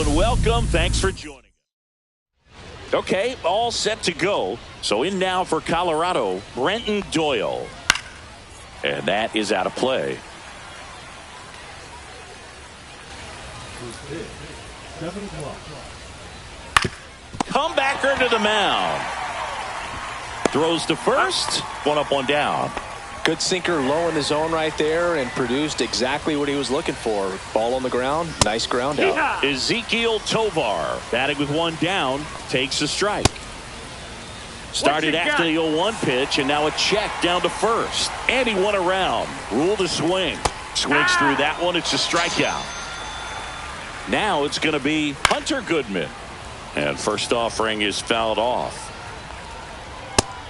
and welcome. Thanks for joining us. Okay, all set to go. So in now for Colorado, Brenton Doyle. And that is out of play. Comebacker to the mound. Throws to first. One up, one down. Good sinker low in the zone right there and produced exactly what he was looking for. Ball on the ground. Nice ground out. Ezequiel Tovar batting with one down. Takes a strike. Started after the 0-1 pitch, and now a check down to first. And he won around. Ruled a swing. Swings through that one. It's a strikeout. Now it's going to be Hunter Goodman. And first offering is fouled off.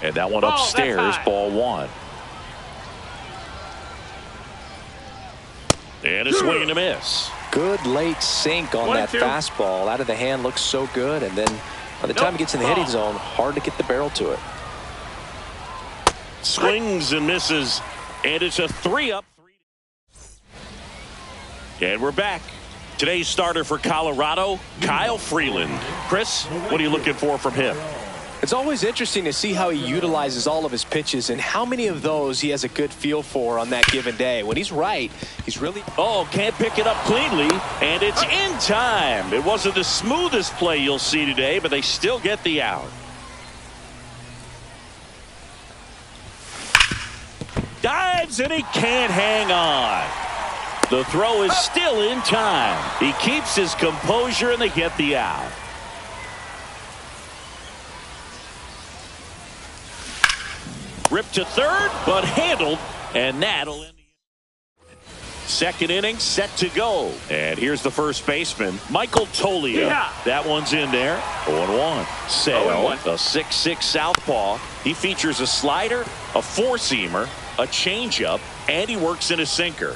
And that one upstairs, ball one. And a swing and a miss. Good late sink on that fastball. Out of the hand, looks so good. And then by the time it gets in the hitting zone, hard to get the barrel to it. Swings and misses. And it's a 3-up. And we're back. Today's starter for Colorado, Kyle Freeland. Chris, what are you looking for from him? It's always interesting to see how he utilizes all of his pitches and how many of those he has a good feel for on that given day. When he's right, he's really... Oh, can't pick it up cleanly, and it's in time. It wasn't the smoothest play you'll see today, but they still get the out. Dives, and he can't hang on. The throw is still in time. He keeps his composure, and they get the out. Ripped to third, but handled, and that'll end the inning. Second inning set to go. And here's the first baseman, Michael Toglia. That one's in there. 0-1. Sale, a 6'6" southpaw. He features a slider, a four-seamer, a changeup, and he works in a sinker.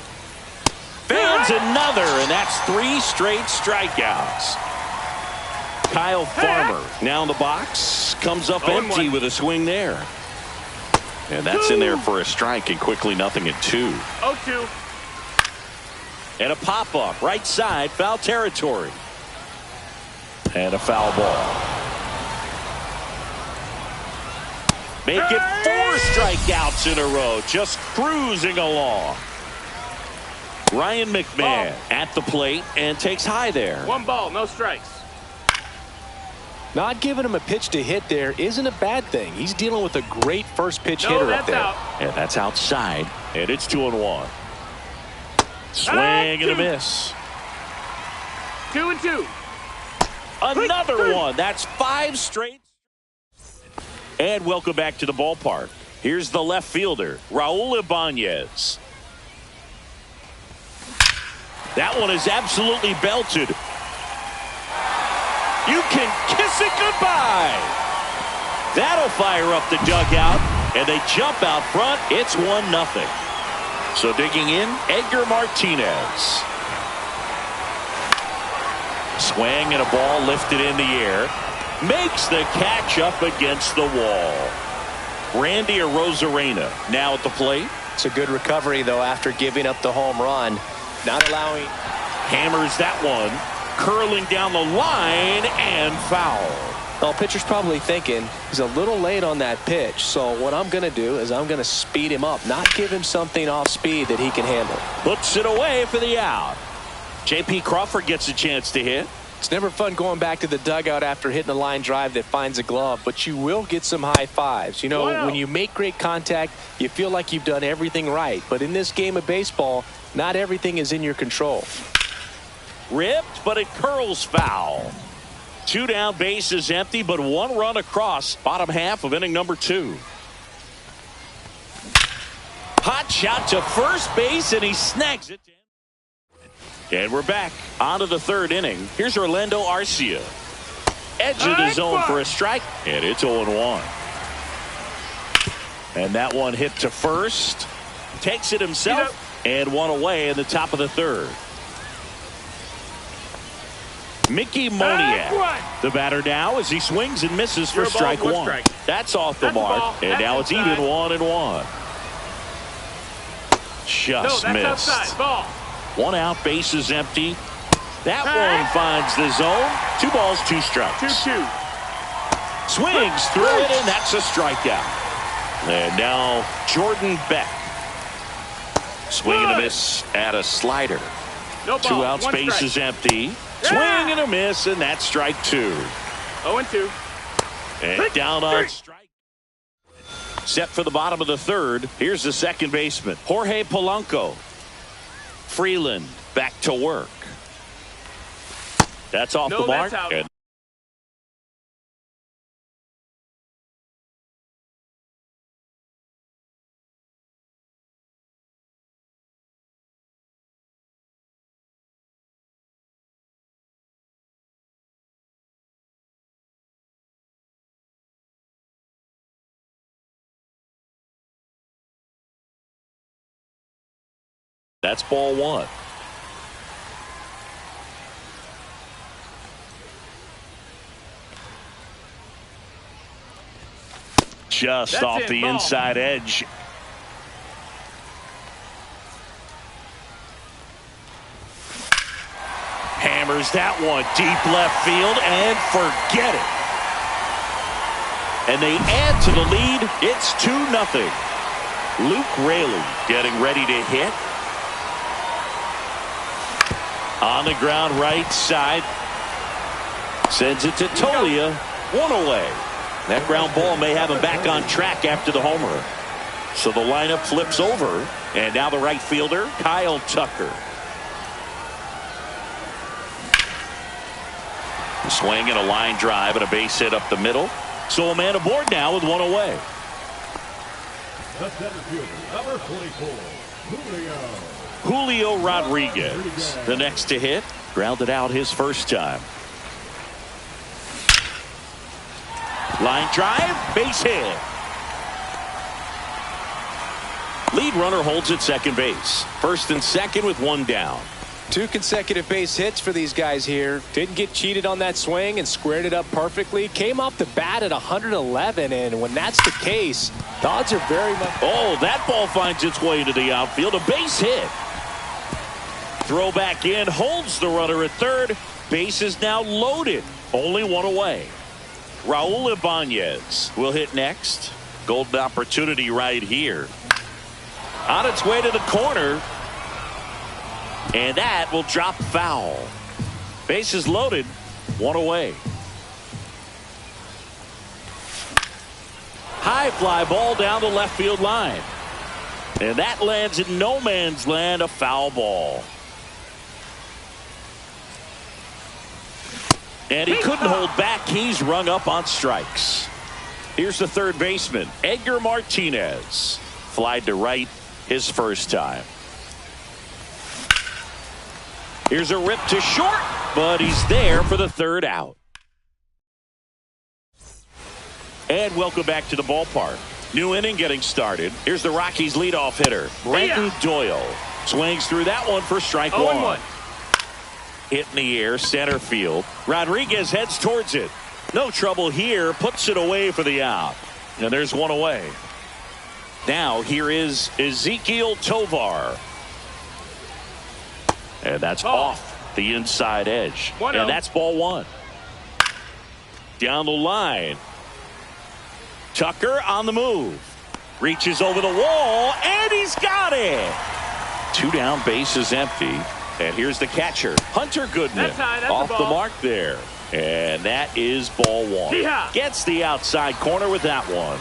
Fans another, and that's 3 straight strikeouts. Kyle Farmer now in the box. Comes up empty with a swing there. And that's in there for a strike, and quickly 0-2. 0-2. And a pop-up right side, foul territory. And a foul ball. Make it 4 strikeouts in a row, just cruising along. Ryan McMahon at the plate and takes high there. 1 ball, no strikes. Not giving him a pitch to hit there isn't a bad thing. He's dealing with a great first pitch hitter up there. Out. And that's outside. And it's 2-1. Swing and a miss. 2-2. Another one. That's 5 straight. And welcome back to the ballpark. Here's the left fielder, Raul Ibanez. That one is absolutely belted. You can kiss it goodbye. That'll fire up the dugout, and they jump out front. It's 1-0. So digging in, Edgar Martinez. Swing and a ball lifted in the air. Makes the catch up against the wall. Randy Arozarena now at the plate. It's a good recovery, though, after giving up the home run. Not allowing. Hammers that one. Curling down the line and foul. Well, pitcher's probably thinking he's a little late on that pitch. So what I'm going to do is I'm going to speed him up, not give him something off speed that he can handle. Puts it away for the out. J.P. Crawford gets a chance to hit. It's never fun going back to the dugout after hitting a line drive that finds a glove, but you will get some high fives. You know, when you make great contact, you feel like you've done everything right. But in this game of baseball, not everything is in your control. Ripped, but it curls foul. 2 down, base is empty, but 1 run across. Bottom half of inning number 2. Hot shot to first base, and he snags it. And we're back onto the 3rd inning. Here's Orlando Arcia. Edge of the zone for a strike, and it's 0-1. And that one hit to first. Takes it himself, and 1 away in the top of the 3rd. Mickey Moniak, the batter now, as he swings and misses for strike 1. That's off the mark, and now it's even 1-1. Just missed. 1 out, base is empty. That one finds the zone. 2 balls, 2 strikes. 2-2. Swings through it, and that's a strikeout. And now Jordan Beck. Swing and a miss at a slider. No ball. 2 outs, 1 base strike. is empty. Yeah. Swing and a miss, and that's strike 2. 0-2. And down on strike. Set for the bottom of the 3rd. Here's the second baseman, Jorge Polanco. Freeland back to work. That's off the mark. That's out. And that's ball 1. Just That's off it, the ball. inside edge. Hammers that one deep left field and forget it. And they add to the lead. It's 2-0. Luke Raley getting ready to hit. On the ground right side. Sends it to Tolia. 1 away. That ground ball may have him back on track after the homer. So the lineup flips over. And now the right fielder, Kyle Tucker. A swing and a line drive and a base hit up the middle. So a man aboard now with 1 away. The center fielder, number 44, Julio Rodriguez, the next to hit. Grounded out his first time. Line drive, base hit. Lead runner holds at second base. First and second with 1 down. 2 consecutive base hits for these guys here. Didn't get cheated on that swing and squared it up perfectly. Came off the bat at 111, and when that's the case, the odds are very much. Oh, that ball finds its way into the outfield. A base hit. Throw back in, holds the runner at third. Base is now loaded. Only 1 away. Raul Ibanez will hit next. Golden opportunity right here. On its way to the corner. And that will drop foul. Bases loaded. 1 away. High fly ball down the left field line. And that lands in no man's land, a foul ball. And he couldn't hold back. He's rung up on strikes. Here's the third baseman, Edgar Martinez. Flied to right his first time. Here's a rip to short, but he's there for the 3rd out. And welcome back to the ballpark. New inning getting started. Here's the Rockies leadoff hitter, Brenton Doyle. Swings through that one for strike 1. Hit in the air, center field. Rodriguez heads towards it. No trouble here, puts it away for the out. And there's 1 away. Now here is Ezequiel Tovar. And that's off the inside edge. And that's ball 1. Down the line. Tucker on the move. Reaches over the wall, and he's got it. 2 down, base is empty. And here's the catcher, Hunter Goodman. That's off the mark there. And that is ball 1. Yeah. Gets the outside corner with that one.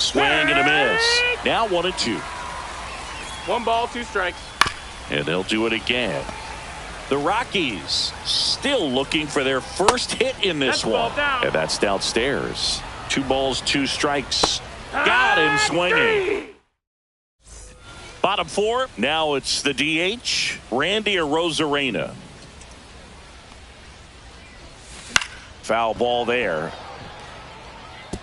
Swing and a miss. Now 1-2. 1 ball, 2 strikes. And they'll do it again. The Rockies still looking for their first hit in this one. And that's downstairs. 2 balls, 2 strikes. Got him swinging. Bottom 4. Now it's the DH, Randy Arozarena. Foul ball there.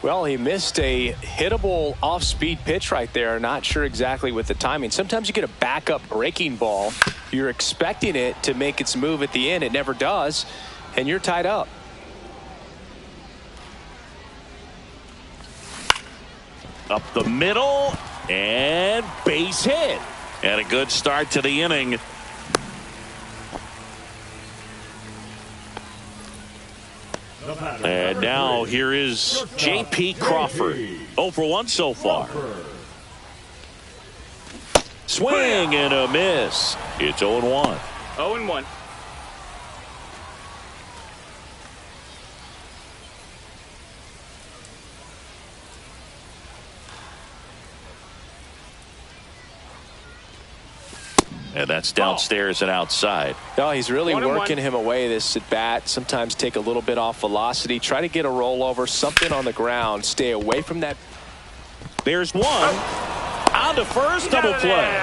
Well, he missed a hittable off-speed pitch right there. Not sure exactly with the timing. Sometimes you get a backup breaking ball. You're expecting it to make its move at the end. It never does, and you're tied up. Up the middle, and base hit. And a good start to the inning. The batter. And now here is J.P. Crawford. 0 for 1 so far. Swing and a miss. It's 0-1. 0-1. And that's downstairs and outside. No, he's really 1-1. working him away this at bat. Sometimes take a little bit off velocity. Try to get a rollover, something on the ground. Stay away from that. There's one. On to first, double play.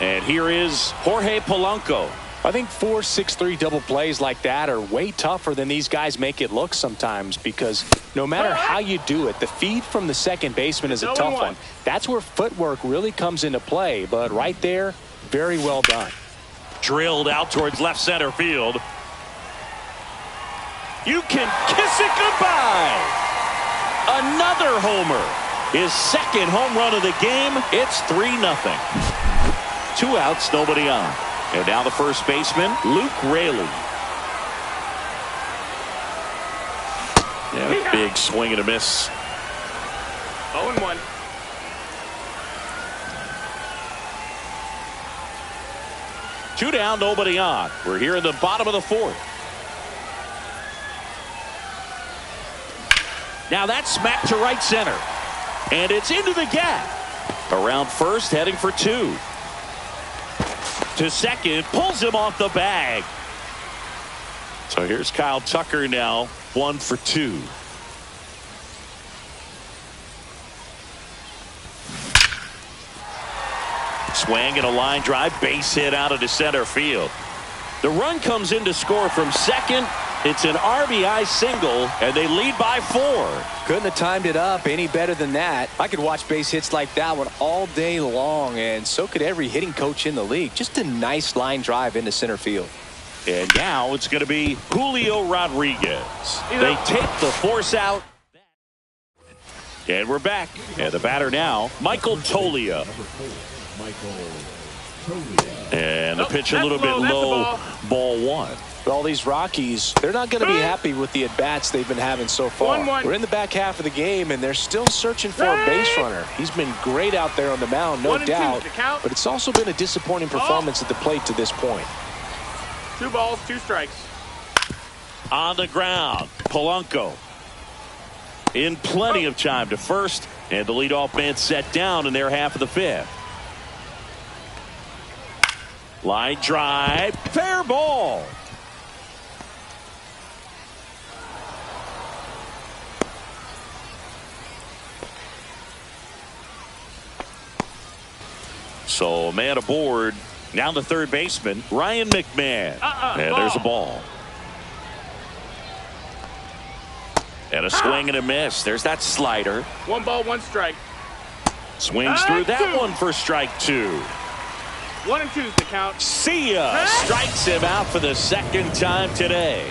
And here is Jorge Polanco. I think 4-6-3 double plays like that are way tougher than these guys make it look sometimes, because no matter how you do it, the feed from the second baseman is a tough one. That's where footwork really comes into play. But right there, very well done. Drilled out towards left center field. You can kiss it goodbye. Another homer. His second home run of the game. It's 3-0. 2 outs, nobody on. And now the first baseman, Luke Raley. Yeah, big swing and a miss. 0-1. Two down, nobody on. We're here in the bottom of the 4th. Now that's smacked to right center. And it's into the gap. Around first, heading for 2. To second, pulls him off the bag. So here's Kyle Tucker now, 1 for 2. Swing and a line drive, base hit out into center field. The run comes in to score from second. It's an RBI single, and they lead by 4. Couldn't have timed it up any better than that. I could watch base hits like that one all day long, and so could every hitting coach in the league. Just a nice line drive into center field. And now it's going to be Julio Rodriguez. They take the force out. And we're back. And the batter now, Michael Toglia. And the pitch a little bit low, ball 1. All these Rockies, they're not going to be happy with the at-bats they've been having so far. 1-1. We're in the back half of the game, and they're still searching for a base runner. He's been great out there on the mound, no 1-2 doubt, to count. but it's also been a disappointing performance at the plate to this point. 2 balls, 2 strikes. On the ground, Polanco. In plenty of time to first, and the leadoff man set down in their half of the 5th. Line drive, fair ball. So man aboard. Now the third baseman, Ryan McMahon. And there's a ball. And a swing and a miss. There's that slider. 1 ball, 1 strike. Swings through that one for strike 2. 1 and 2's the count. See ya. Strikes him out for the second time today.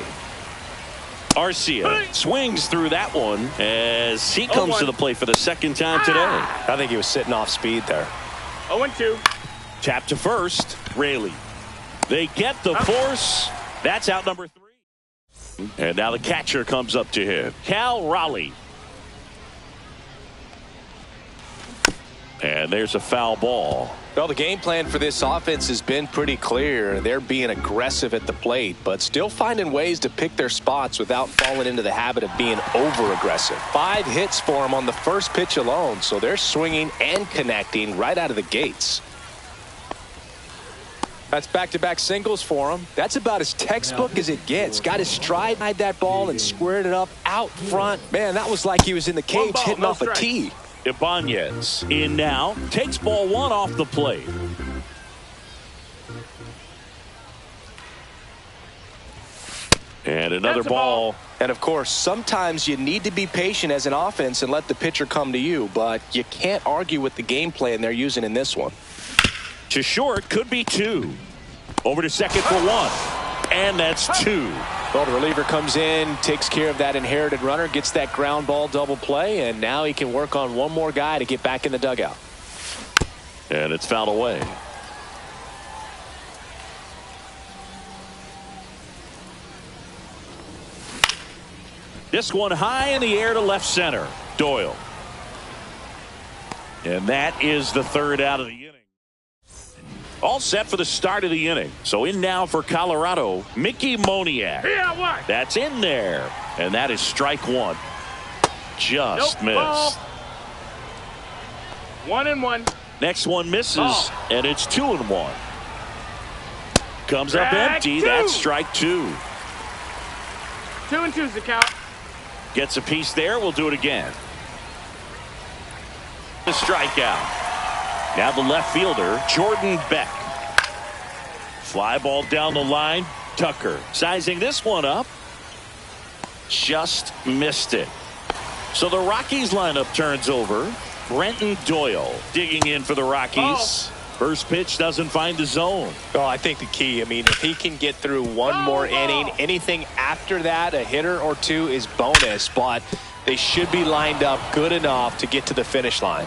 Arcia swings through that one as he comes to the plate for the second time today. I think he was sitting off speed there. 0 and 2. Tap to first, Raley. They get the force. That's out number 3. And now the catcher comes up to him, Cal Raleigh. And there's a foul ball. Well, the game plan for this offense has been pretty clear. They're being aggressive at the plate, but still finding ways to pick their spots without falling into the habit of being over-aggressive. 5 hits for them on the first pitch alone, so they're swinging and connecting right out of the gates. That's back-to-back singles for him. That's about as textbook as it gets. Got his stride behind that ball and squared it up out front. Man, that was like he was in the cage hitting off a tee. Ibanez in now, takes ball 1 off the plate. And another ball. And of course, sometimes you need to be patient as an offense and let the pitcher come to you, but you can't argue with the game plan they're using in this one. To short, could be 2. Over to second for 1. And that's 2. Well, the reliever comes in, takes care of that inherited runner, gets that ground ball double play, and now he can work on one more guy to get back in the dugout. And it's fouled away. This one high in the air to left center. Doyle. And that is the third out of the inning. All set for the start of the inning. So in now for Colorado, Mickey Moniak. Yeah, what? That's in there. And that is strike one. Just missed. Ball. 1-1. Next one misses, Ball. and it's 2-1. Comes up Strike empty. two. That's strike two. 2-2's the count. Gets a piece there. We'll do it again. The strikeout. Now the left fielder, Jordan Beck. Fly ball down the line. Tucker sizing this one up. Just missed it. So the Rockies lineup turns over. Brenton Doyle digging in for the Rockies. First pitch doesn't find the zone. Oh, I think the key, I mean, if he can get through one more inning, anything after that, a hitter or two is bonus, but they should be lined up good enough to get to the finish line.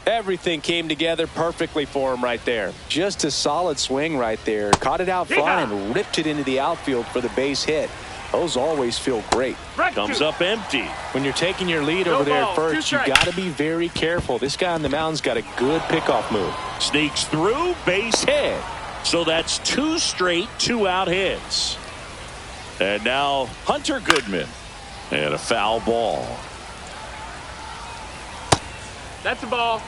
Everything came together perfectly for him right there. Just a solid swing right there. Caught it out front and ripped it into the outfield for the base hit. Those always feel great. Comes up empty. When you're taking your lead over there at first, you got to be very careful. This guy on the mound's got a good pickoff move. Sneaks through, base hit. So that's two straight two-out hits. And now Hunter Goodman. And a foul ball. That's a ball.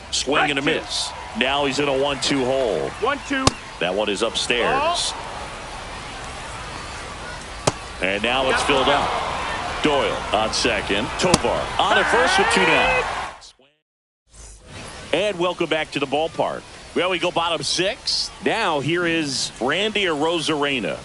Swing and a miss. Now he's in a 1-2 hole. 1-2. That one is upstairs. And now it's filled up. Doyle on second. Tovar on at first with 2 down. And welcome back to the ballpark. Well, we go bottom 6. Now here is Randy Arozarena.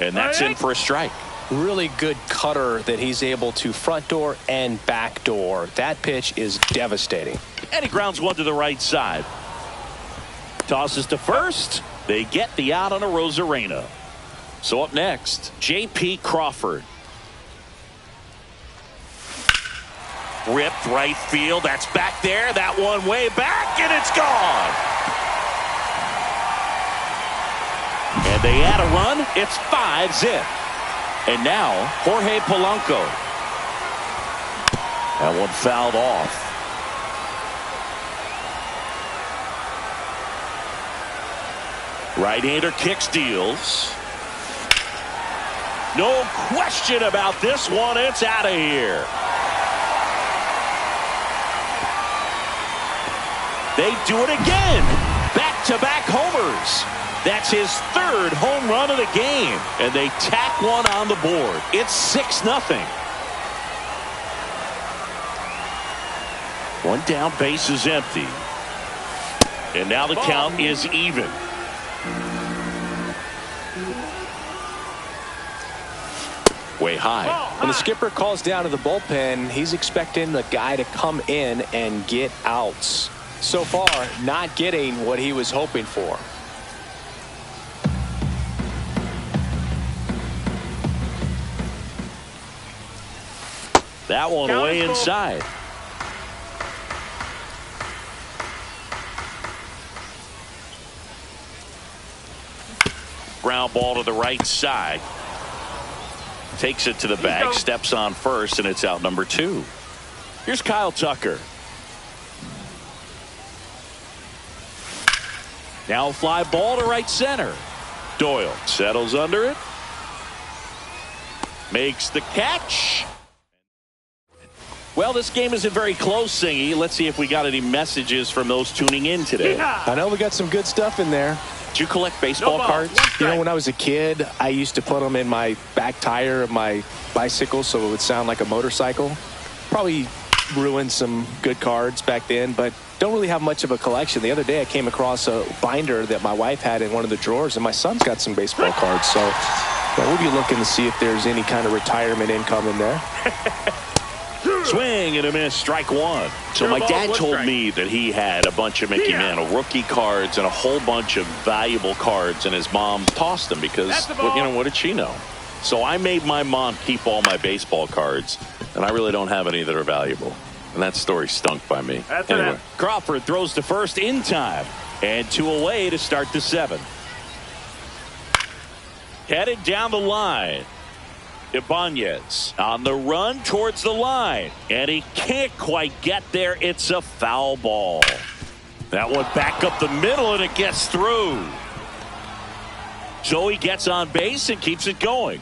And that's in for a strike. Really good cutter that he's able to front door and back door. That pitch is devastating. And he grounds one to the right side. Tosses to first. They get the out on Arozarena. So up next, J.P. Crawford. Ripped right field. That's back there. That one way back, and it's gone. And they add a run. It's 5-zip. And now Jorge Polanco. That one fouled off. Right-hander kick steals. No question about this one. It's out of here. They do it again. Back-to-back homers. That's his third home run of the game. And they tack one on the board. It's 6-0. One down, base is empty. And now the count is even. Way high. When the skipper calls down to the bullpen, he's expecting the guy to come in and get outs. So far, not getting what he was hoping for. That one way inside. Ground ball to the right side. Takes it to the bag, steps on first, and it's out number 2. Here's Kyle Tucker. Now fly ball to right center. Doyle settles under it. Makes the catch. Well, this game isn't very close, Singy. Let's see if we got any messages from those tuning in today. I know we got some good stuff in there. Do you collect baseball cards? You know, when I was a kid, I used to put them in my back tire of my bicycle so it would sound like a motorcycle. Probably ruined some good cards back then, but don't really have much of a collection. The other day I came across a binder that my wife had in one of the drawers, and my son's got some baseball cards. So we'll be looking to see if there's any kind of retirement income in there. Swing and a miss, strike one. So my dad told me that he had a bunch of Mickey Mantle rookie cards and a whole bunch of valuable cards, and his mom tossed them because, what did she know? So I made my mom keep all my baseball cards, and I really don't have any that are valuable. And that story stunk by me. Anyway, Crawford throws to first in time. And 2 away to start the 7th. Headed down the line. Ibanez on the run towards the line. And he can't quite get there. It's a foul ball. That one back up the middle, and it gets through. So he gets on base and keeps it going.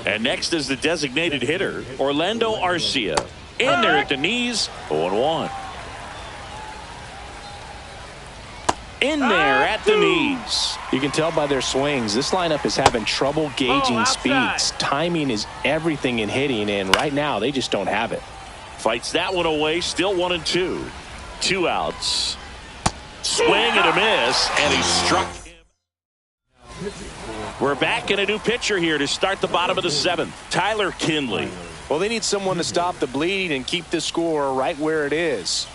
And next is the designated hitter, Orlando Arcia. In there at the knees, 0-1. In there at the knees. You can tell by their swings, this lineup is having trouble gauging speeds. Timing is everything in hitting, and right now they just don't have it. Fights that one away, still 1-2. 2 outs. Swing and a miss, and he struck him. We're back in a new pitcher here to start the bottom of the 7th. Tyler Kinley. Well, they need someone to stop the bleed and keep the score right where it is.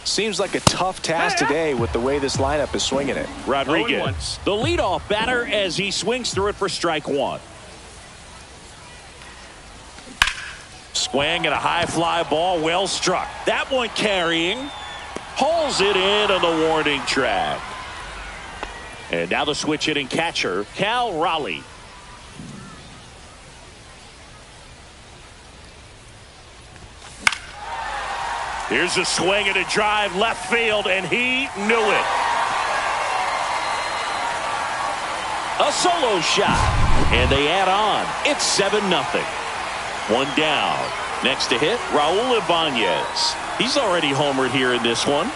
Seems like a tough task today with the way this lineup is swinging it. Rodriguez, the leadoff batter, as he swings through it for strike 1. Swing and a high fly ball, well struck. That one carrying. Hauls it in on the warning track. And now the switch hitting catcher, Cal Raleigh. Here's a swing and a drive left field, and he knew it. A solo shot, and they add on. It's 7-0. 1 down. Next to hit, Raul Ibanez. He's already homered here in this one.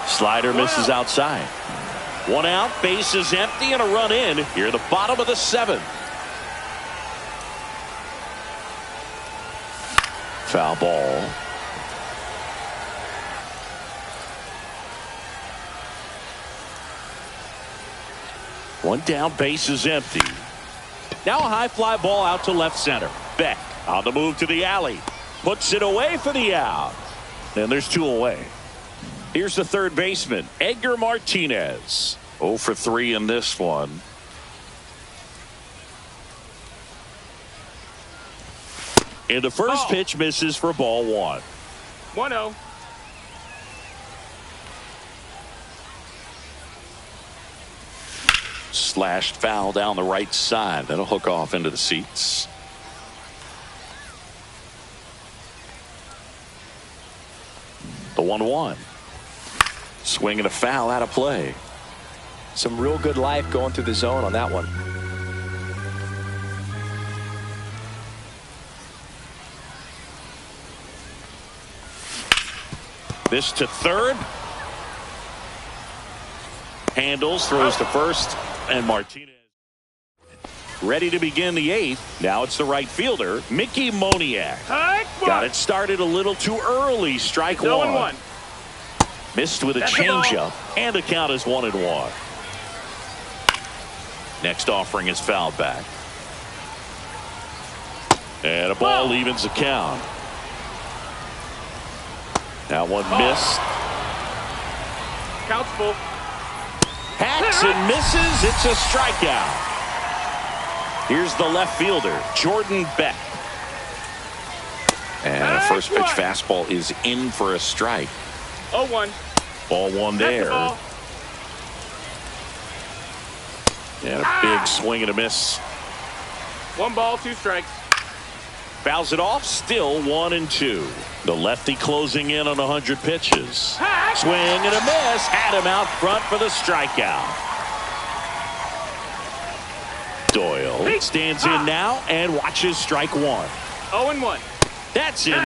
Slider misses outside. 1 out, base is empty, and a run in here at the bottom of the 7th. Foul ball. One down, base is empty. Now a high fly ball out to left center. Beck on the move to the alley. Puts it away for the out. And there's 2 away. Here's the third baseman, Edgar Martinez. 0 for 3 in this one. And the first pitch misses for ball 1. 1-0. Slashed foul down the right side. That'll hook off into the seats. The 1-1. Swing and a foul out of play. Some real good life going through the zone on that one. This to third. Handles, throws to first, and Martinez ready to begin the 8th. Now it's the right fielder, Mickey Moniak. Got it started a little too early. Strike 1. Missed with a changeup, and the count is 1-1. Next offering is fouled back. And a ball evens the count. That one missed. Count's full. Hacks and misses. It's a strikeout. Here's the left fielder, Jordan Beck. And a first pitch fastball is in for a strike. 0-1. Ball 1 there. And a big swing and a miss. 1 ball, 2 strikes. Fouls it off, still 1-2. The lefty closing in on 100 pitches. Swing and a miss. Had him out front for the strikeout. Doyle stands in now and watches strike 1. 0-1. That's in.